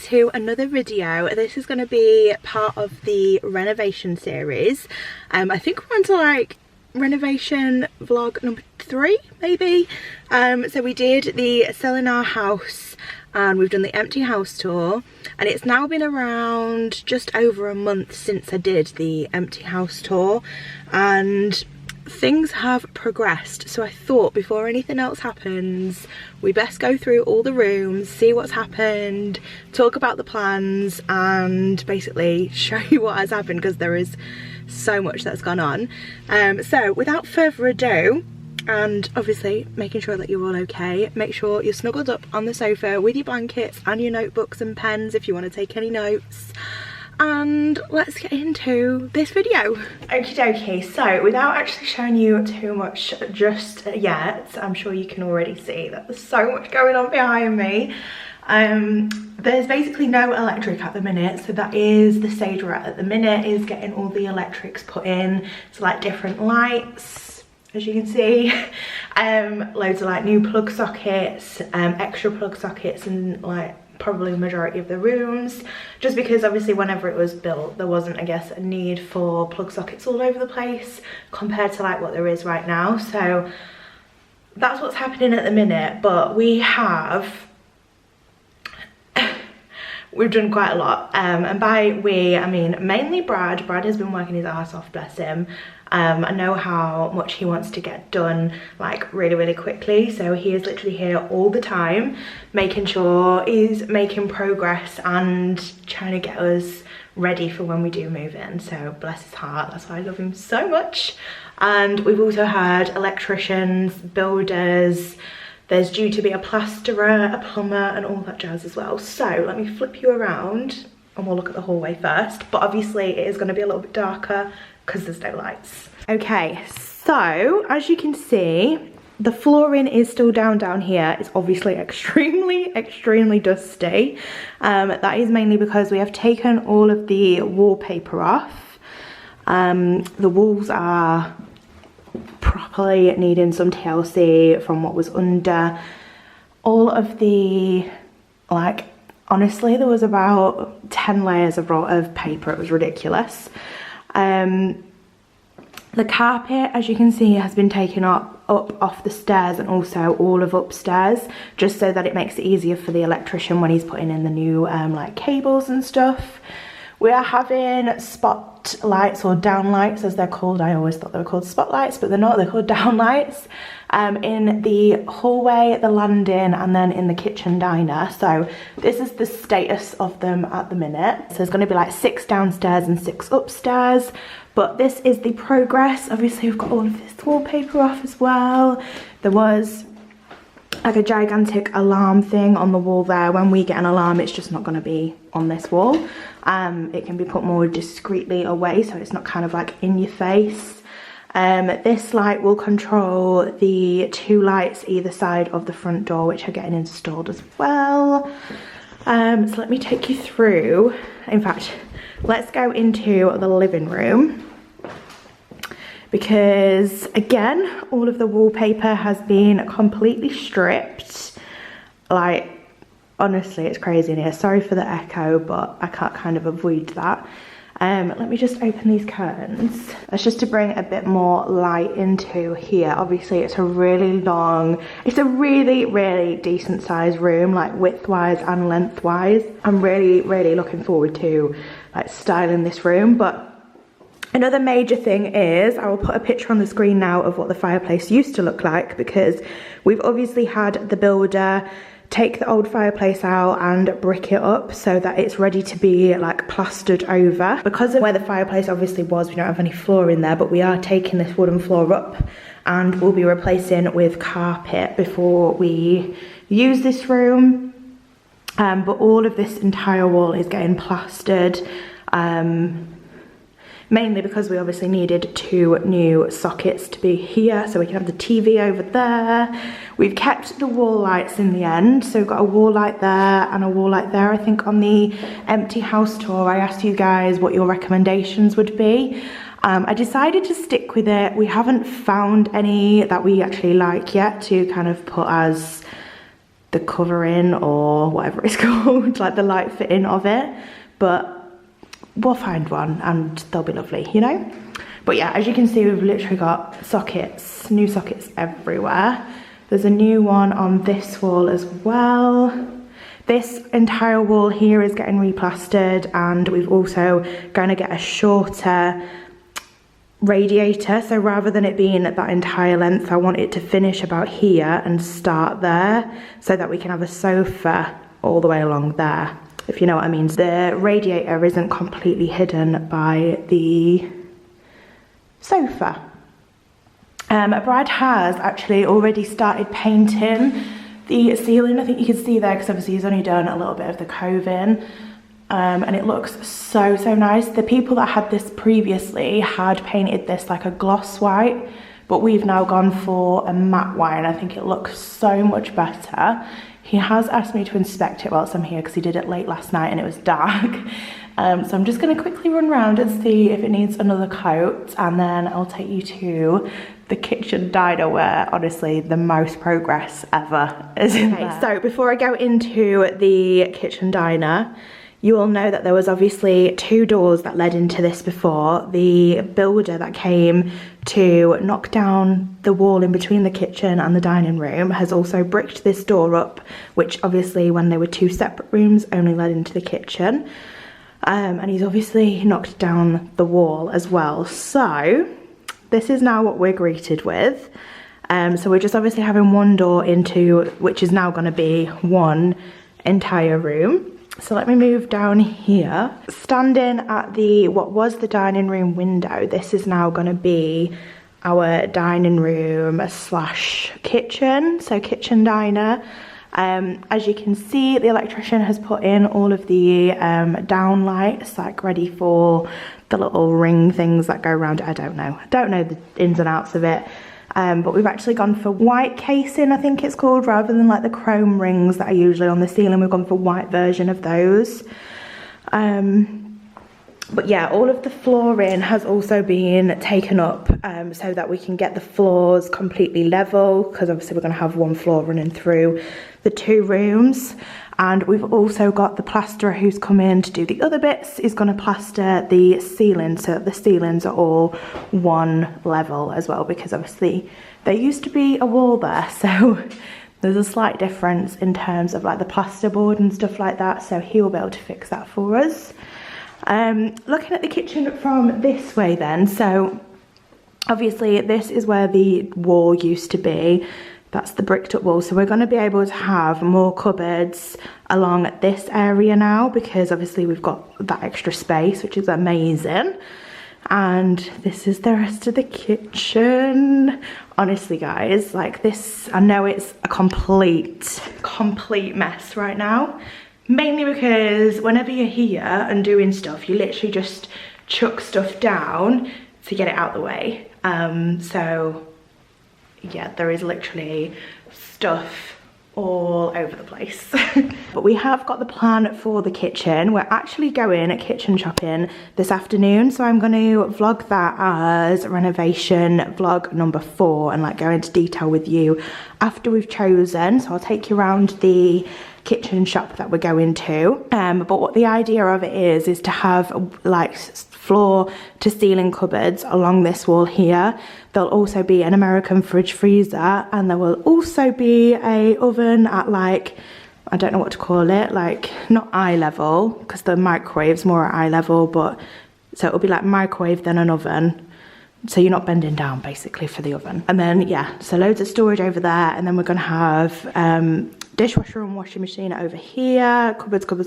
to another video. This is going to be part of the renovation series. I think we're on to like renovation vlog number 3 maybe. So we did the selling our house and we've done the empty house tour, and it's now been around just over a month since I did the empty house tour, and things have progressed. So I thought before anything else happens, we best go through all the rooms, see what's happened, talk about the plans, and basically show you what has happened, because there is so much that's gone on. So without further ado, and obviously making sure that you're all okay, make sure you're snuggled up on the sofa with your blankets and your notebooks and pens if you want to take any notes. And let's get into this video. Okie dokie, so without actually showing you too much just yet, I'm sure you can already see that there's so much going on behind me. There's basically no electric at the minute, so that is the stage we're at the minute, is getting all the electrics put in. So like different lights, as you can see, loads of like new plug sockets, extra plug sockets, and like probably the majority of the rooms, just because obviously whenever it was built there wasn't, I guess, a need for plug sockets all over the place compared to like what there is right now. So that's what's happening at the minute. But we've done quite a lot, and by we I mean mainly Brad has been working his ass off, bless him. I know how much he wants to get done like really quickly, so he is literally here all the time making sure he's making progress and trying to get us ready for when we do move in. So bless his heart, that's why I love him so much. And we've also had electricians, builders, there's due to be a plasterer, a plumber, and all that jazz as well. So let me flip you around and we'll look at the hallway first, but obviously it is going to be a little bit darker because there's no lights. Okay, so as you can see, the flooring is still down here. It's obviously extremely dusty. That is mainly because we have taken all of the wallpaper off. The walls are properly needing some TLC from what was under. All of the, like, honestly, there was about 10 layers of paper. It was ridiculous. The carpet, as you can see, has been taken up off the stairs and also all of upstairs, just so that it makes it easier for the electrician when he's putting in the new like cables and stuff. We are having spotlights, or downlights as they're called. I always thought they were called spotlights, but they're not, they're called downlights, in the hallway, the landing, and then in the kitchen diner. So this is the status of them at the minute. So there's going to be like 6 downstairs and 6 upstairs, but this is the progress. Obviously we've got all of this wallpaper off as well. There was like a gigantic alarm thing on the wall there. When we get an alarm, it's just not going to be on this wall. It can be put more discreetly away, so it's not kind of like in your face. This light will control the 2 lights either side of the front door, which are getting installed as well. So let me take you through. In fact, let's go into the living room, because again, all of the wallpaper has been completely stripped. Like, honestly, it's crazy in here. Sorry for the echo, but I can't kind of avoid that. Let me just open these curtains. That's just to bring a bit more light into here. Obviously it's a really long, it's a really decent sized room, like width-wise and length-wise. I'm really looking forward to like styling this room. But another major thing is, I will put a picture on the screen now of what the fireplace used to look like, because we've obviously had the builder take the old fireplace out and brick it up so that it's ready to be like plastered over. Because of where the fireplace obviously was, we don't have any floor in there, but we are taking this wooden floor up and we'll be replacing it with carpet before we use this room. But all of this entire wall is getting plastered. Mainly because we obviously needed 2 new sockets to be here so we can have the TV over there. We've kept the wall lights in the end, so we've got a wall light there and a wall light there. I think on the empty house tour I asked you guys what your recommendations would be. I decided to stick with it. We haven't found any that we actually like yet to kind of put as the covering or whatever it's called, like the light fitting of it, but we'll find one and they'll be lovely, you know. But yeah, as you can see, we've literally got sockets, new sockets everywhere. There's a new one on this wall as well. This entire wall here is getting replastered, and we've also going to get a shorter radiator. So rather than it being at that entire length, I want it to finish about here and start there, so that we can have a sofa all the way along there, if you know what I mean. The radiator isn't completely hidden by the sofa. Brad has actually already started painting the ceiling. I think you can see there, because obviously he's only done a little bit of the coving, and it looks so nice. The people that had this previously had painted this like a gloss white, but we've now gone for a matte white, and I think it looks so much better. He has asked me to inspect it whilst I'm here, because he did it late last night and it was dark. So I'm just going to quickly run around and see if it needs another coat, and then I'll take you to the kitchen diner, where honestly the most progress ever is in there. So before I go into the kitchen diner, you will know that there was obviously 2 doors that led into this before. The builder that came to knock down the wall in between the kitchen and the dining room has also bricked this door up, which obviously when they were 2 separate rooms only led into the kitchen. And he's obviously knocked down the wall as well. So this is now what we're greeted with. So we're just obviously having one door into, which is now going to be one entire room. So let me move down here. Standing at the, what was the dining room window, this is now going to be our dining room slash kitchen, so kitchen diner. As you can see, the electrician has put in all of the down lights, like ready for the little ring things that go around. I don't know the ins and outs of it. But we've actually gone for white casing, I think it's called, rather than like the chrome rings that are usually on the ceiling. We've gone for white version of those. But yeah, all of the flooring has also been taken up so that we can get the floors completely level, because obviously we're going to have one floor running through the 2 rooms. And we've also got the plasterer who's come in to do the other bits, is going to plaster the ceiling, so the ceilings are all one level as well, because obviously there used to be a wall there, so there's a slight difference in terms of like the plasterboard and stuff like that, so he will be able to fix that for us. Looking at the kitchen from this way then, so obviously this is where the wall used to be. That's the bricked up wall, so we're going to be able to have more cupboards along this area now, because obviously we've got that extra space, which is amazing. And this is the rest of the kitchen. Honestly guys, like this, I know it's a complete mess right now, mainly because whenever you're here and doing stuff, you literally just chuck stuff down to get it out the way. So yeah, there is literally stuff all over the place. But we have got the plan for the kitchen. We're actually going kitchen shopping this afternoon, so I'm going to vlog that as renovation vlog number 4 and like go into detail with you after we've chosen. So I'll take you around the kitchen shop that we're going to. But what the idea of it is to have like floor to ceiling cupboards along this wall here. There'll also be an American fridge freezer, and there will also be a oven at like, I don't know what to call it, like not eye level, because the microwave's more at eye level, but so it'll be like microwave then an oven, so you're not bending down basically for the oven. And then yeah, so loads of storage over there, and then we're gonna have dishwasher and washing machine over here, cupboards. Then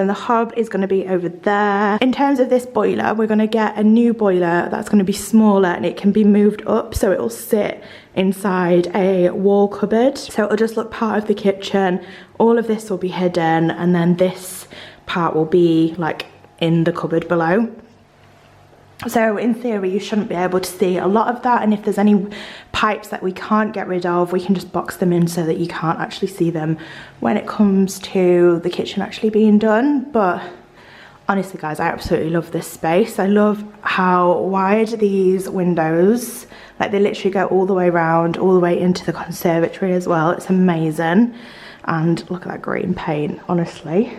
the hob is going to be over there. In terms of this boiler, we're going to get a new boiler that's going to be smaller, and it can be moved up, so it will sit inside a wall cupboard, so it'll just look part of the kitchen. All of this will be hidden, and then this part will be like in the cupboard below. So in theory, you shouldn't be able to see a lot of that, and if there's any pipes that we can't get rid of, we can just box them in so that you can't actually see them when it comes to the kitchen actually being done. But Honestly guys, I absolutely love this space. I love how wide these windows, like they literally go all the way around, all the way into the conservatory as well. It's amazing. And look at that green paint, honestly.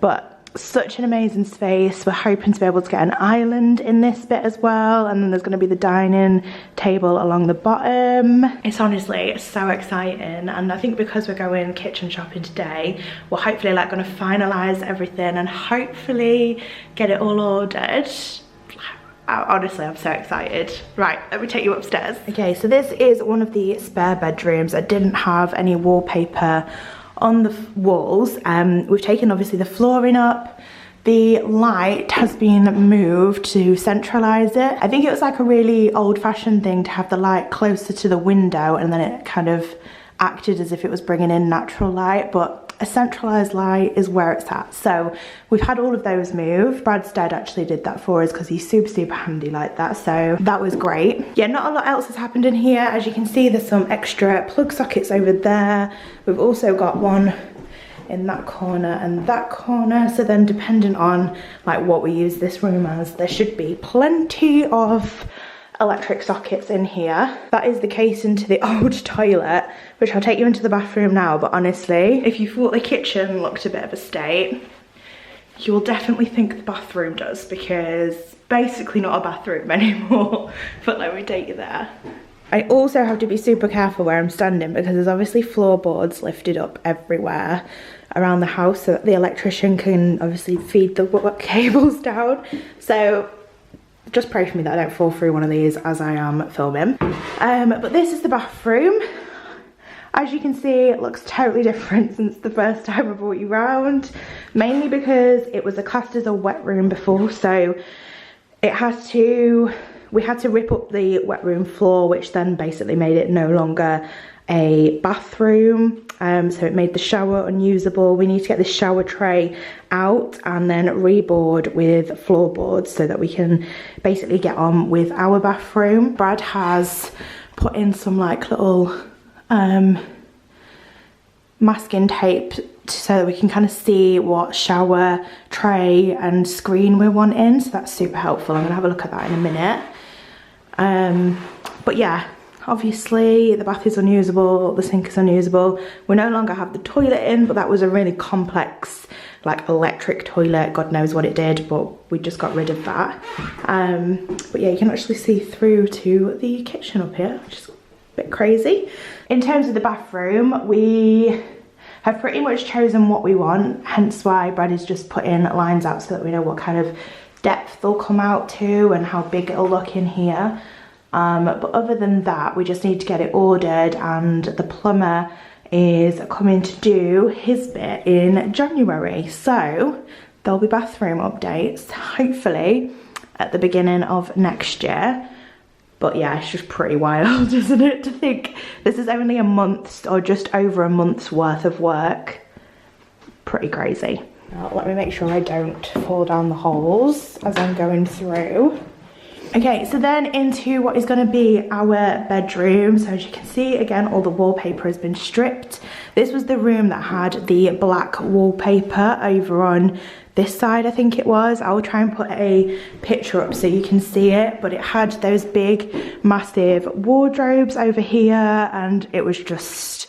But such an amazing space. We're hoping to be able to get an island in this bit as well, and then there's going to be the dining table along the bottom. It's honestly so exciting, and I think because we're going kitchen shopping today, we're hopefully like going to finalize everything and hopefully get it all ordered. Honestly, I'm so excited. Right, let me take you upstairs. Okay, so this is one of the spare bedrooms. I didn't have any wallpaper on the walls. We've taken obviously the flooring up. The light has been moved to centralize it. I think it was like a really old-fashioned thing to have the light closer to the window, and then it kind of acted as if it was bringing in natural light, but a centralized light is where it's at. So we've had all of those moved. Brad's dad actually did that for us because he's super handy like that, so that was great. Yeah, not a lot else has happened in here. As you can see, there's some extra plug sockets over there. We've also got one in that corner and that corner, so then depending on like what we use this room as, there should be plenty of electric sockets in here. That is the case into the old toilet, which I'll take you into the bathroom now. But honestly, if you thought the kitchen looked a bit of a state, you will definitely think the bathroom does, because basically not a bathroom anymore. But let me take you there. I also have to be super careful where I'm standing, because there's obviously floorboards lifted up everywhere around the house so that the electrician can obviously feed the cables down. So just pray for me that I don't fall through one of these as I am filming. But this is the bathroom. As you can see, it looks totally different since the first time I brought you round, mainly because it was classed as a wet room before, so we had to rip up the wet room floor, which then basically made it no longer a bathroom. So it made the shower unusable. We need to get the shower tray out and then reboard with floorboards so that we can basically get on with our bathroom. Brad has put in some like little masking tape so that we can kind of see what shower tray and screen we're wanting, so that's super helpful. I'm gonna have a look at that in a minute. But yeah, obviously the bath is unusable, the sink is unusable. We no longer have the toilet in, but that was a really complex like electric toilet. God knows what it did, but we just got rid of that. But yeah, you can actually see through to the kitchen up here, which is a bit crazy. In terms of the bathroom, we have pretty much chosen what we want, hence why Brad is just putting lines out so that we know what kind of depth they'll come out to and how big it'll look in here. But other than that, we just need to get it ordered, and the plumber is coming to do his bit in January. So there'll be bathroom updates, hopefully at the beginning of next year. But yeah, it's just pretty wild, isn't it, to think this is only a month's or just over a month's worth of work. Pretty crazy. Now, let me make sure I don't fall down the holes as I'm going through. Okay, so then into what is going to be our bedroom. So as you can see, again, all the wallpaper has been stripped. This was the room that had the black wallpaper over on this side, I think it was. I'll try and put a picture up so you can see it, but it had those big massive wardrobes over here, and it was just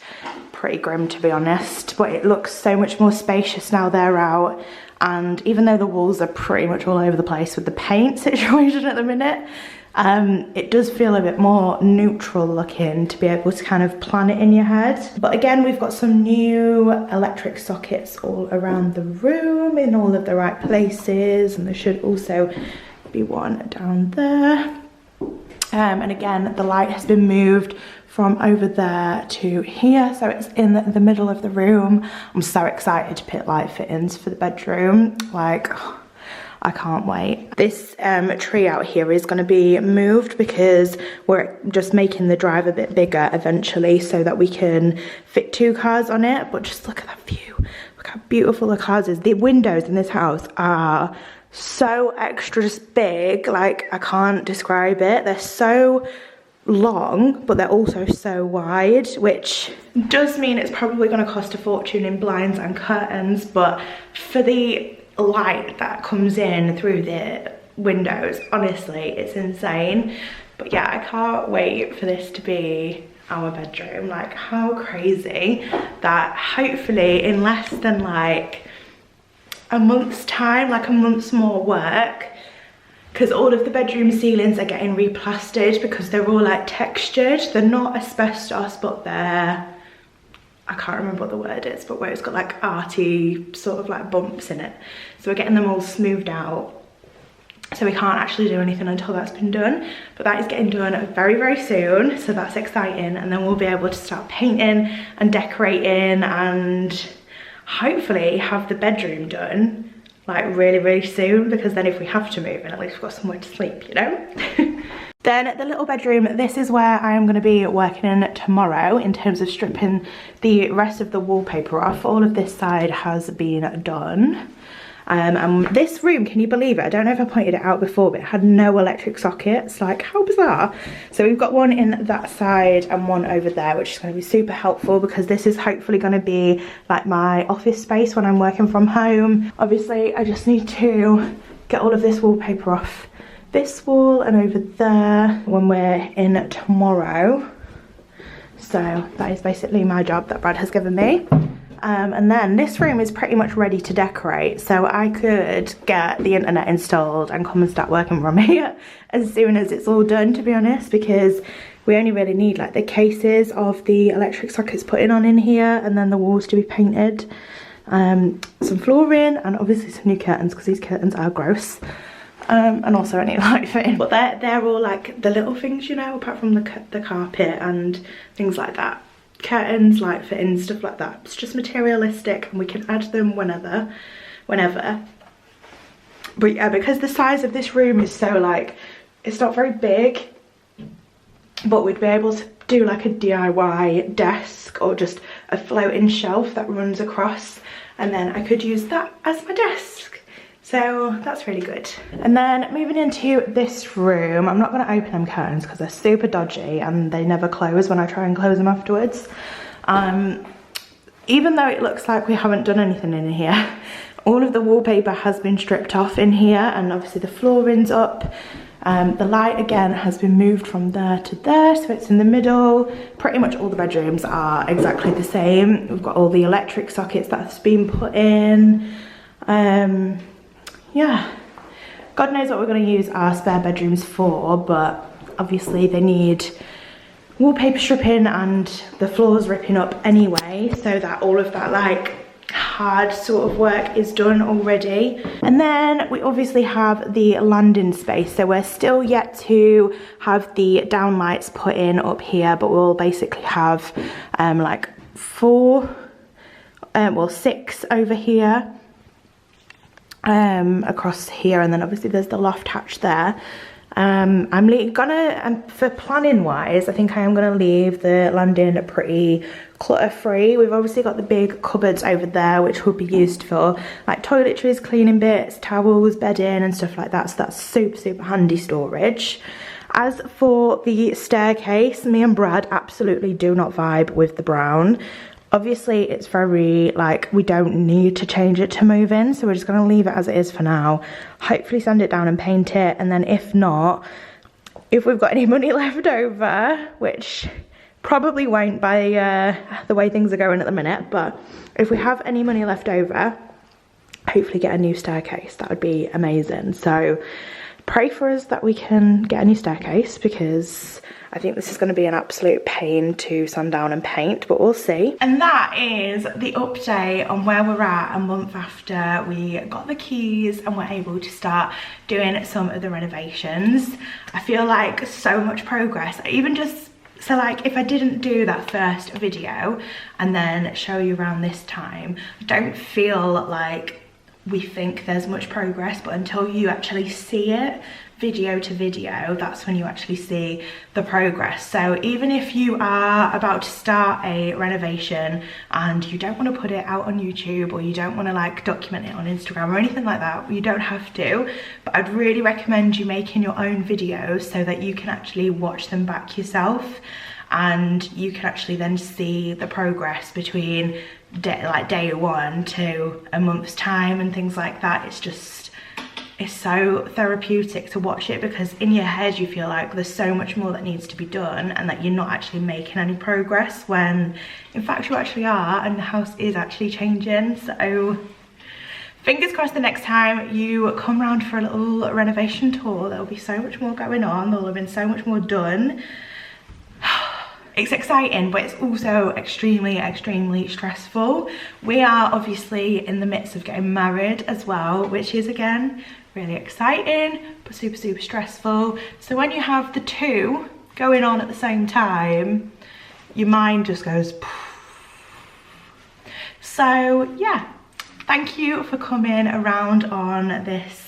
pretty grim, to be honest. But it looks so much more spacious now they're out. And even though the walls are pretty much all over the place with the paint situation at the minute, it does feel a bit more neutral looking to be able to kind of plan it in your head. But again, we've got some new electric sockets all around the room in all of the right places, and there should also be one down there. And again, the light has been moved from over there to here, so it's in the middle of the room. I'm so excited to put light fittings for the bedroom. Like, I can't wait. This tree out here is going to be moved because we're just making the drive a bit bigger eventually so that we can fit 2 cars on it. But just look at that view. Look how beautiful the cars is. The windows in this house are so extra big, like I can't describe it. They're so long, but they're also so wide, which does mean it's probably going to cost a fortune in blinds and curtains, but for the light that comes in through the windows. Honestly, it's insane. But yeah, I can't wait for this to be our bedroom. Like, how crazy that hopefully in less than like a month's time, like a month's more work, because all of the bedroom ceilings are getting replastered because they're all like textured. They're not asbestos, but they're, I can't remember what the word is, but where it's got like arty sort of like bumps in it. So we're getting them all smoothed out. So we can't actually do anything until that's been done. But that is getting done very, very soon. So that's exciting. And then we'll be able to start painting and decorating and hopefully have the bedroom done like really, really soon, because then if we have to move in, at least we've got somewhere to sleep, you know? Then the little bedroom, this is where I am going to be working in tomorrow in terms of stripping the rest of the wallpaper off. All of this side has been done. And this room, can you believe it? I don't know if I pointed it out before, but it had no electric sockets. Like, how bizarre. So we've got one in that side and one over there, which is going to be super helpful because this is hopefully going to be like my office space when I'm working from home. Obviously, I just need to get all of this wallpaper off this wall and over there when we're in tomorrow. So that is basically my job that Brad has given me. And then this room is pretty much ready to decorate, so I could get the internet installed and come and start working from here as soon as it's all done, to be honest, because we only really need like the cases of the electric sockets put in here, and then the walls to be painted, some flooring, and obviously some new curtains because these curtains are gross, and also any light fitting. But they're all like the little things, you know, apart from the carpet and things like that. Curtains, light fitting, stuff like that. It's just materialistic and we can add them whenever. But yeah, because the size of this room is so like, it's not very big, but we'd be able to do like a DIY desk or just a floating shelf that runs across, and then I could use that as my desk. So that's really good. And then moving into this room, I'm not going to open them curtains because they're super dodgy and they never close when I try and close them afterwards. Even though it looks like we haven't done anything in here, all of the wallpaper has been stripped off in here, and obviously the flooring's up. The light again has been moved from there to there, so it's in the middle. Pretty much all the bedrooms are exactly the same. We've got all the electric sockets that's been put in. Yeah, God knows what we're going to use our spare bedrooms for, but obviously they need wallpaper stripping and the floors ripping up anyway, so that all of that like hard sort of work is done already. And then we obviously have the landing space, so we're still yet to have the downlights put in up here, but we'll basically have like 6 over here. Across here, and then obviously there's the loft hatch there. I'm gonna, for planning wise, I think I am gonna leave the landing pretty clutter free. We've obviously got the big cupboards over there which will be used for like toiletries, cleaning bits, towels, bedding and stuff like that, so that's super handy storage. As for the staircase, me and Brad absolutely do not vibe with the brown. Obviously it's very like, we don't need to change it to move in, so we're just going to leave it as it is for now. Hopefully sand it down and paint it, and then if not, if we've got any money left over, which probably won't by the way things are going at the minute, but if we have any money left over, hopefully get a new staircase. That would be amazing. So pray for us that we can get a new staircase, because I think this is going to be an absolute pain to sand down and paint, but we'll see. And that is the update on where we're at a month after we got the keys and we're able to start doing some of the renovations. I feel like so much progress. Even just, so like if I didn't do that first video and then show you around this time, I don't feel like we think there's much progress, but until you actually see it video to video, that's when you actually see the progress. So even if you are about to start a renovation and you don't want to put it out on YouTube, or you don't want to like document it on Instagram or anything like that, you don't have to, but I'd really recommend you making your own videos so that you can actually watch them back yourself and you can actually then see the progress between day one to a month's time and things like that. It's so therapeutic to watch it, because in your head you feel like there's so much more that needs to be done and that you're not actually making any progress, when in fact you actually are, and the house is actually changing. So fingers crossed the next time you come around for a little renovation tour, there'll be so much more going on, there'll have been so much more done. It's exciting, but it's also extremely, extremely stressful. We are obviously in the midst of getting married as well, which is again really exciting, but super, super stressful. So when you have the two going on at the same time, your mind just goes poof. So yeah, thank you for coming around on this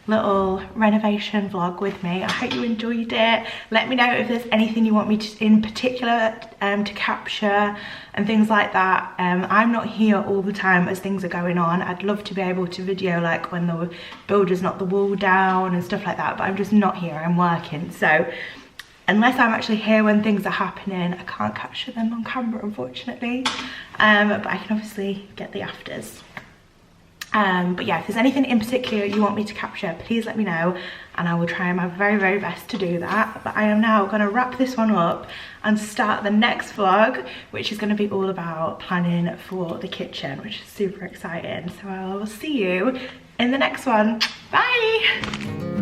little renovation vlog with me. I hope you enjoyed it. Let me know if there's anything you want me to in particular to capture and things like that. I'm not here all the time as things are going on. I'd love to be able to video like when the builders knock the wall down and stuff like that, but I'm just not here, I'm working. So unless I'm actually here when things are happening, I can't capture them on camera, unfortunately. But I can obviously get the afters. But yeah, if there's anything in particular you want me to capture, please let me know and I will try my very, very best to do that. But I am now going to wrap this one up and start the next vlog, which is going to be all about planning for the kitchen, which is super exciting. So I will see you in the next one. Bye!